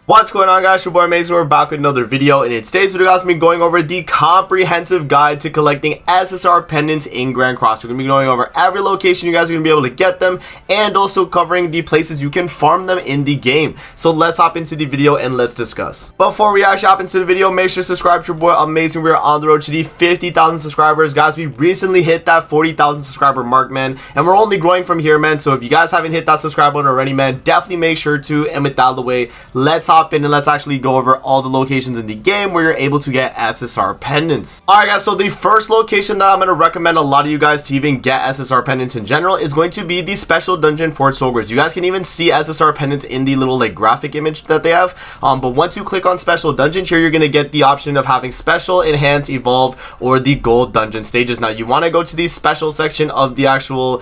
What's going on, guys? Your boy Mason. We're back with another video, and in today's video, guys, we're going to be going over the comprehensive guide to collecting SSR pendants in Grand Cross. We're going to be going over every location you guys are going to be able to get them, and also covering the places you can farm them in the game. So let's hop into the video and let's discuss. Before we actually hop into the video, make sure to subscribe to your boy Amazing. We're on the road to the 50,000 subscribers, guys. We recently hit that 40,000 subscriber mark, man, and we're only growing from here, man. So if you guys haven't hit that subscribe button already, man, definitely make sure to. And with that out of the way, let's hop in and let's actually go over all the locations in the game where you're able to get SSR pendants. Alright, guys, so the first location that I'm going to recommend a lot of you guys to even get SSR pendants in general is going to be the special dungeon for soldiers. You guys can even see SSR pendants in the little like graphic image that they have, but once you click on special dungeon here, you're going to get the option of having special, enhance, evolve, or the gold dungeon stages. Now you want to go to the special section of the actual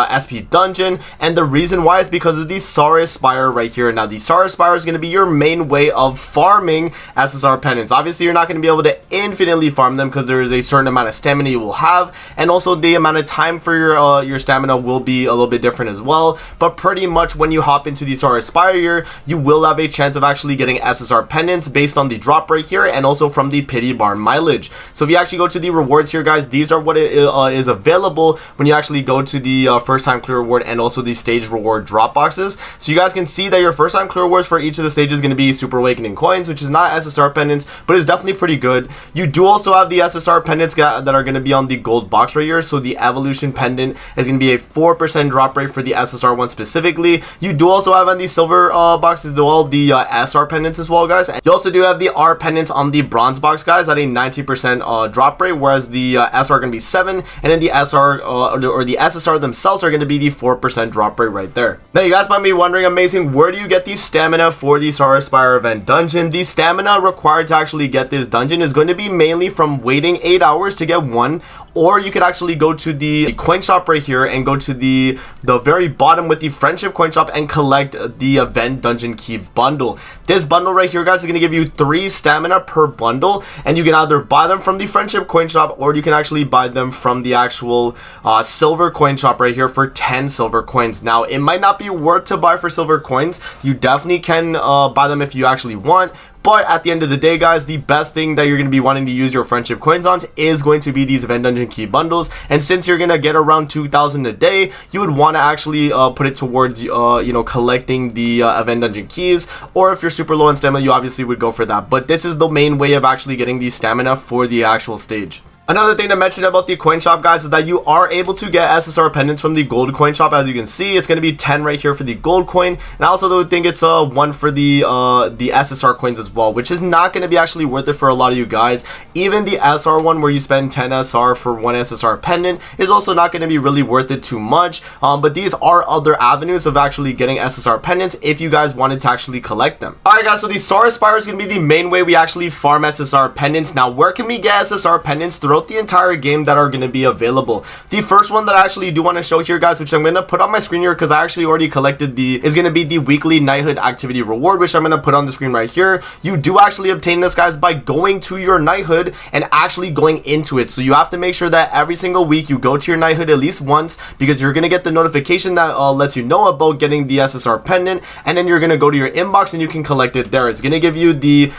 SP dungeon, and the reason why is because of the SSR Spire right here. Now the SSR Spire is going to be your main way of farming SSR pendants. Obviously, you're not going to be able to infinitely farm them because there is a certain amount of stamina you will have, and also the amount of time for your stamina will be a little bit different as well. But pretty much when you hop into the SSR Spire here, you will have a chance of actually getting SSR pendants based on the drop right here, and also from the pity bar mileage. So if you actually go to the rewards here, guys, these are what is available when you actually go to the first time clear reward and also the stage reward drop boxes. So you guys can see that your first time clear rewards for each of the stages is going to be Super Awakening coins, which is not SSR pendants, but it's definitely pretty good. You do also have the SSR pendants that are going to be on the gold box right here. So the evolution pendant is going to be a 4% drop rate for the SSR one specifically. You do also have on the silver box as well the SR pendants as well, guys. And you also do have the R pendants on the bronze box, guys, at a 90% drop rate, whereas the SR are going to be 7, and then the SR or the SSR themselves are going to be the 4% drop rate right there. Now you guys might be wondering, Amazing, where do you get the stamina for the SSR Spire event dungeon? The stamina required to actually get this dungeon is going to be mainly from waiting 8 hours to get one, or you could actually go to the coin shop right here and go to the very bottom with the friendship coin shop and collect the event dungeon key bundle. This bundle right here, guys, is going to give you 3 stamina per bundle, and you can either buy them from the friendship coin shop, or you can actually buy them from the actual silver coin shop right here for 10 silver coins. Now it might not be worth to buy for silver coins. You definitely can buy them if you actually want, but at the end of the day, guys, the best thing that you're going to be wanting to use your friendship coins on is going to be these event dungeon key bundles. And since you're going to get around 2,000 a day, you would want to actually put it towards collecting the event dungeon keys. Or if you're super low on stamina, you obviously would go for that. But this is the main way of actually getting the stamina for the actual stage. Another thing to mention about the coin shop, guys, is that you are able to get SSR pendants from the gold coin shop. As you can see, it's going to be 10 right here for the gold coin, and I also think it's 1 for the SSR coins as well, which is not going to be actually worth it for a lot of you guys. Even the SR one, where you spend 10 SR for 1 SSR pendant, is also not going to be really worth it too much. But these are other avenues of actually getting SSR pendants if you guys wanted to actually collect them. Alright, guys, so the SSR Spire is going to be the main way we actually farm SSR pendants. Now, where can we get SSR pendants throughout the entire game that are going to be available? The first one that I actually do want to show here, guys, which I'm going to put on my screen here because I actually already collected is going to be the weekly Knighthood activity reward, which I'm going to put on the screen right here. You do actually obtain this, guys, by going to your Knighthood and actually going into it. So you have to make sure that every single week you go to your Knighthood at least once, because you're going to get the notification that lets you know about getting the SSR pendant, and then you're going to go to your inbox and you can collect it there. It's going to give you the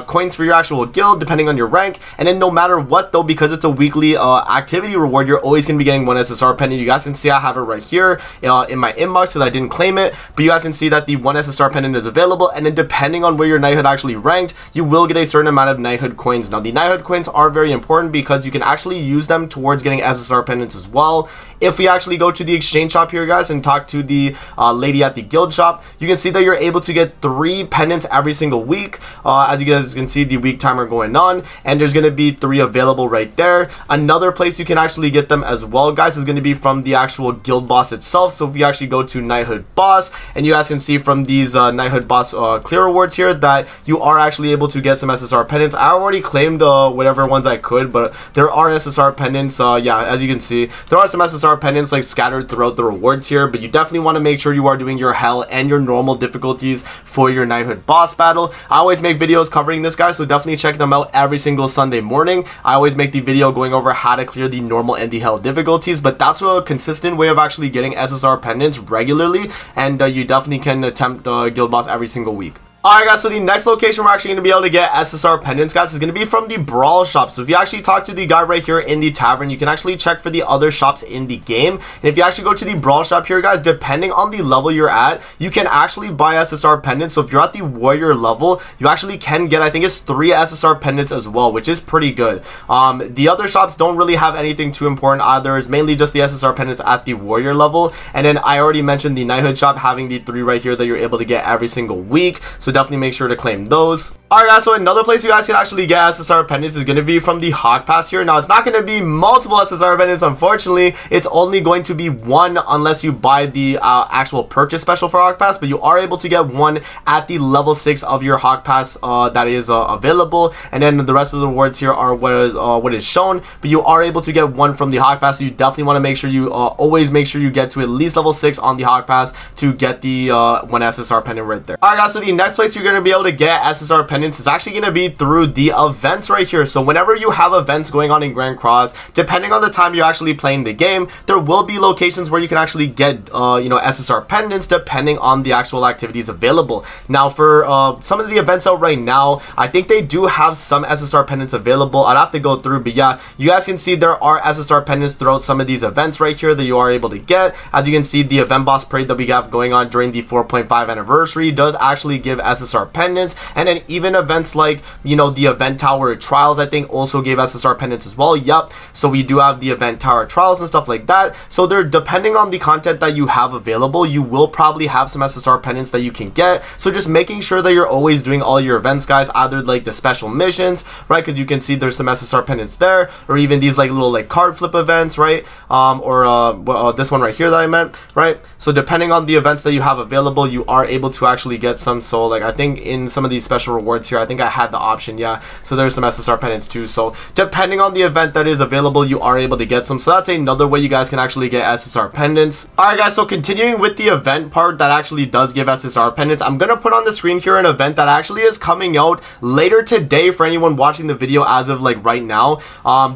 coins for your actual guild depending on your rank, and then no matter what though, because it's a weekly activity reward, you're always going to be getting 1 SSR pendant. You guys can see I have it right here in my inbox because I didn't claim it, but you guys can see that the 1 SSR pendant is available, and then depending on where your Knighthood actually ranked, you will get a certain amount of Knighthood coins. Now the Knighthood coins are very important because you can actually use them towards getting SSR pendants as well. If we actually go to the exchange shop here, guys, and talk to the lady at the guild shop, you can see that you're able to get 3 pendants every single week. As you guys can see, the week timer going on, and there's going to be 3 available right there. Another place you can actually get them as well, guys, is going to be from the actual guild boss itself. So if you actually go to Knighthood boss, and you guys can see from these Knighthood boss clear rewards here that you are actually able to get some SSR pendants. I already claimed whatever ones I could, but there are SSR pendants. Yeah, as you can see, there are some SSR pendants like scattered throughout the rewards here, but you definitely want to make sure you are doing your hell and your normal difficulties for your Knighthood boss battle. I always make videos covering this, guys, so definitely check them out every single Sunday morning. I always make the video going over how to clear the normal and the hell difficulties, but that's a consistent way of actually getting SSR pendants regularly, and you definitely can attempt guild boss every single week. Alright guys, so the next location we're actually going to be able to get SSR Pendants, guys, is going to be from the Brawl shop. So if you actually talk to the guy right here in the tavern, you can actually check for the other shops in the game. And if you actually go to the Brawl shop here, guys, depending on the level you're at, you can actually buy SSR Pendants. So if you're at the Warrior level, you actually can get, I think it's 3 SSR Pendants as well, which is pretty good. The other shops don't really have anything too important either. It's mainly just the SSR Pendants at the Warrior level. And then I already mentioned the Knighthood shop having the 3 right here that you're able to get every single week. So definitely make sure to claim those. Alright guys, so another place you guys can actually get SSR Pendants is going to be from the Hawk Pass here. Now it's not going to be multiple SSR Pendants, unfortunately. It's only going to be 1 unless you buy the actual purchase special for Hawk Pass, but you are able to get 1 at the level 6 of your Hawk Pass that is available, and then the rest of the rewards here are what is shown, but you are able to get 1 from the Hawk Pass. So you definitely want to make sure you always make sure you get to at least level 6 on the Hawk Pass to get the 1 SSR Pendant right there. Alright guys, so the next place you're going to be able to get SSR Pendants is actually going to be through the events right here. So whenever you have events going on in Grand Cross, depending on the time you're actually playing the game, there will be locations where you can actually get SSR Pendants depending on the actual activities available. Now for some of the events out right now, I think they do have some SSR Pendants available. I'd have to go through, but yeah, you guys can see there are SSR Pendants throughout some of these events right here that you are able to get. As you can see, the event boss parade that we have going on during the 4.5 anniversary does actually give SSR Pendants, and then even events like the event tower trials, I think, also gave SSR Pendants as well. Yep, so we do have the event tower trials and stuff like that. So they're depending on the content that you have available, you will probably have some SSR Pendants that you can get. So just making sure that you're always doing all your events, guys, either like the special missions, right, because you can see there's some SSR Pendants there, or even these like little like card flip events, right, or this one right here that I meant, right. So depending on the events that you have available, you are able to actually get some. So like I think in some of these special rewards here, I think I had the option, yeah, so there's some SSR Pendants too. So depending on the event that is available, you are able to get some. So that's another way you guys can actually get SSR Pendants. Alright guys, so continuing with the event part that actually does give SSR Pendants, I'm gonna put on the screen here an event that actually is coming out later today for anyone watching the video as of like right now.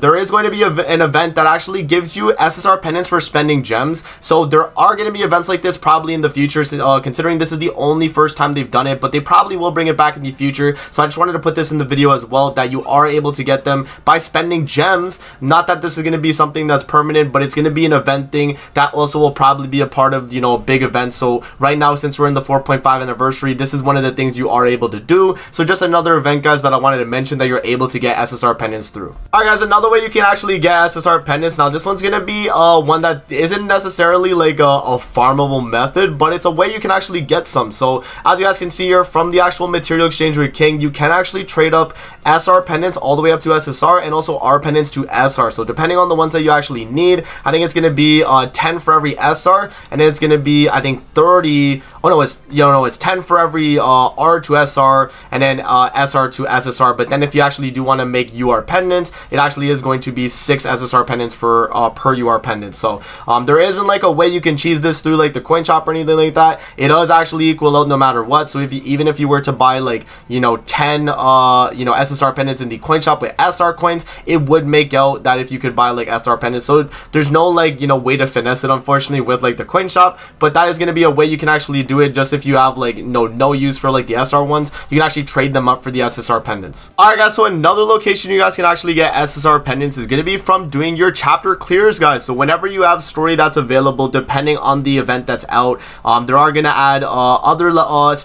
There is going to be an event that actually gives you SSR Pendants for spending gems. So there are going to be events like this probably in the future, considering this is the only first time they've done it, but they probably will bring it back in the future. So I just wanted to put this in the video as well, that you are able to get them by spending gems. Not that this is going to be something that's permanent, but it's going to be an event thing that also will probably be a part of a big event. So right now, since we're in the 4.5 anniversary, this is one of the things you are able to do. So just another event, guys, that I wanted to mention that you're able to get SSR Pendants through. Alright guys, another way you can actually get SSR Pendants, now this one's going to be one that isn't necessarily like a farmable method, but it's a way you can actually get some. So as you guys can see here, from the actual material exchange with King, you can actually trade up SR Pendants all the way up to SSR, and also R Pendants to SR. So depending on the ones that you actually need, I think it's going to be 10 for every SR, and then it's going to be, I think, 30. Oh no, it's 10 for every R to SR, and then SR to SSR. But then if you actually do want to make UR Pendants, it actually is going to be 6 SSR Pendants for per UR Pendant. So there isn't like a way you can cheese this through like the coin shop or anything like that. It does actually equal out no matter what. So if you, even if you were to buy like 10 SSR Pendants in the coin shop with SR coins, it would make out that if you could buy like SR Pendants. So there's no like way to finesse it, unfortunately, with like the coin shop, but that is going to be a way you can actually do it. Just if you have like no use for like the SR ones, you can actually trade them up for the SSR Pendants. Alright guys, so another location you guys can actually get SSR Pendants is going to be from doing your chapter clears, guys. So whenever you have story that's available, depending on the event that's out, there are going to add other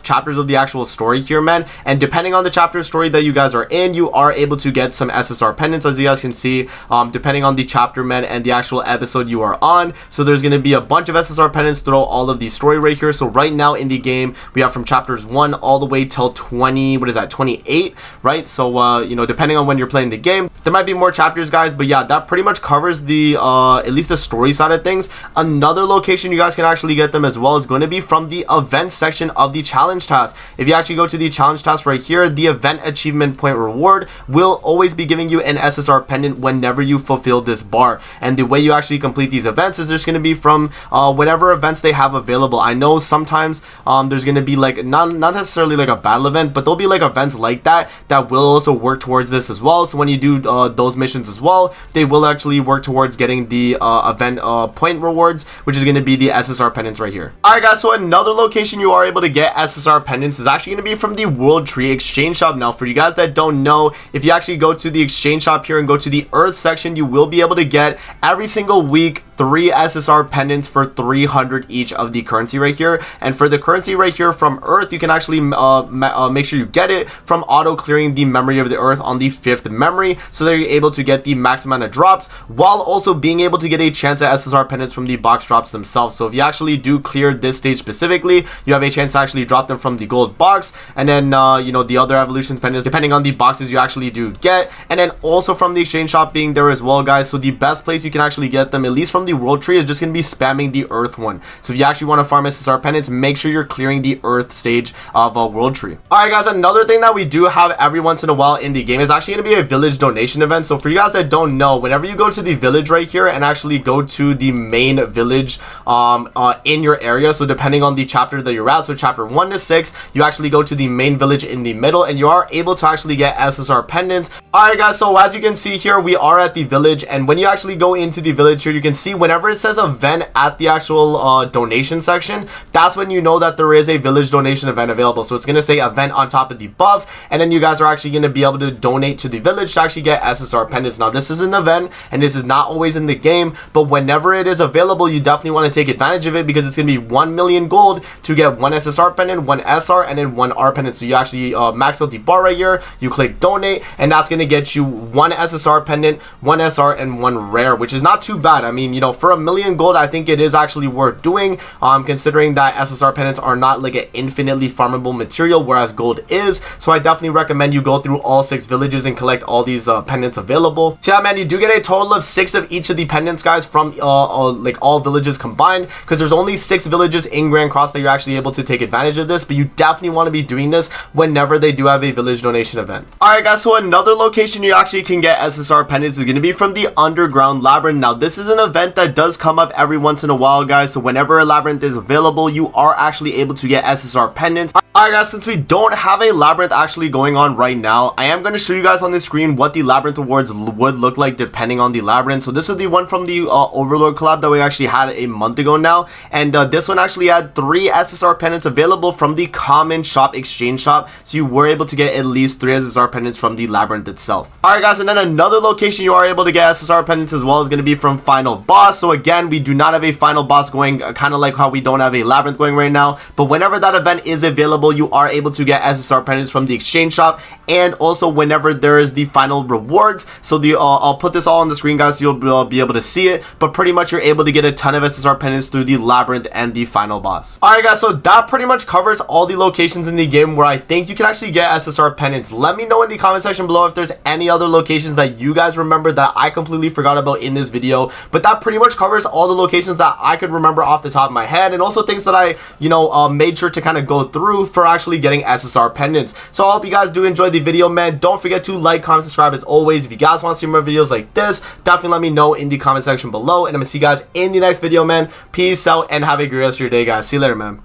chapters of the actual story here, man, and depending on the chapter story that you guys are in, you are able to get some SSR Pendants, as you guys can see, depending on the chapter, man, and the actual episode you are on. So there's going to be a bunch of SSR Pendants throughout all of the story right here. So right now in the game, we have from chapters 1 all the way till 28, right? So depending on when you're playing the game, there might be more chapters, guys, but yeah, that pretty much covers the at least the story side of things. Another location you guys can actually get them as well is going to be from the event section of the challenge task. If you actually go to the challenge task right here, the event achievement point reward will always be giving you an SSR Pendant whenever you fulfill this bar. And the way you actually complete these events is just going to be from whatever events they have available. I know sometimes there's going to be like not necessarily like a battle event, but there'll be like events like that will also work towards this as well. So when you do those missions as well, they will actually work towards getting the event point rewards, which is going to be the SSR Pendants right here. Alright guys, so another location you are able to get SSR Pendants Pendants is actually going to be from the World Tree Exchange Shop. Now, for you guys that don't know, if you actually go to the exchange shop here and go to the Earth section, you will be able to get every single week 3 SSR pendants for 300 each of the currency right here. And for the currency right here from Earth, you can actually make sure you get it from auto clearing the memory of the Earth on the 5th memory, so that you're able to get the max amount of drops while also being able to get a chance at SSR pendants from the box drops themselves. So if you actually do clear this stage specifically, you have a chance to actually drop them from the gold box, and then you know, the other evolution pendants depending on the boxes you actually do get, and then also from the exchange shop being there as well, guys. So the best place you can actually get them, at least from the World Tree, is just going to be spamming the Earth one. So if you actually want to farm SSR pendants, make sure you're clearing the Earth stage of a World Tree. Alright guys, another thing that we do have every once in a while in the game is actually going to be a village donation event. So for you guys that don't know, whenever you go to the village right here and actually go to the main village in your area, so depending on the chapter that you're at, so chapter 1 to 6, you actually go to the main village in the middle and you are able to actually get SSR pendants. Alright guys, so as you can see here, we are at the village, and when you actually go into the village here, you can see whenever it says event at the actual donation section, that's when you know that there is a village donation event available. So it's going to say event on top of the buff, and then you guys are actually going to be able to donate to the village to actually get SSR pendants. Now this is an event and this is not always in the game, but whenever it is available, you definitely want to take advantage of it, because it's going to be 1 million gold to get 1 SSR pendant, 1 SR, and then 1 R pendant. So you actually max out the bar right here, you click donate, and that's going to get you 1 SSR pendant, 1 SR, and 1 rare, which is not too bad. I mean, you know, for 1 million gold, I think it is actually worth doing, considering that SSR pendants are not like an infinitely farmable material, whereas gold is. So I definitely recommend you go through all 6 villages and collect all these pendants available. So yeah, man, you do get a total of 6 of each of the pendants, guys, from like all villages combined, because there's only 6 villages in Grand Cross that you're actually able to take advantage of this, but you definitely want to be doing this whenever they do have a village donation event. Alright guys, so another location you actually can get SSR pendants is going to be from the Underground Labyrinth. Now this is an event that does come up every once in a while, guys, so whenever a labyrinth is available, you are actually able to get SSR pendants. Alright guys, since we don't have a labyrinth actually going on right now, I am going to show you guys on the screen what the labyrinth rewards would look like depending on the labyrinth. So this is the one from the Overlord collab that we actually had a month ago now, and this one actually had 3 SSR pendants available from the common shop exchange shop, so you were able to get at least 3 SSR pendants from the labyrinth itself. Alright guys, and then another location you are able to get SSR pendants as well is going to be from Final Boss. So again, we do not have a Final Boss going, kind of like how we don't have a labyrinth going right now, but whenever that event is available, you are able to get SSR pendants from the exchange shop, and also whenever there is the final rewards. So the I'll put this all on the screen, guys, so you'll be able to see it, but pretty much you're able to get a ton of SSR pendants through the labyrinth and the Final Boss. Alright guys, so that pretty much covers all the locations in the game where I think you can actually get SSR pendants. Let me know in the comment section below if there's any other locations that you guys remember that I completely forgot about in this video, but that pretty much covers all the locations that I could remember off the top of my head, and also things that I, you know, made sure to kind of go through for actually getting SSR pendants. So I hope you guys do enjoy the video, man. Don't forget to like, comment, subscribe as always. If you guys want to see more videos like this, definitely let me know in the comment section below, and I'm gonna see you guys in the next video, man. Peace out and have a great rest of your day, guys. See you later, man.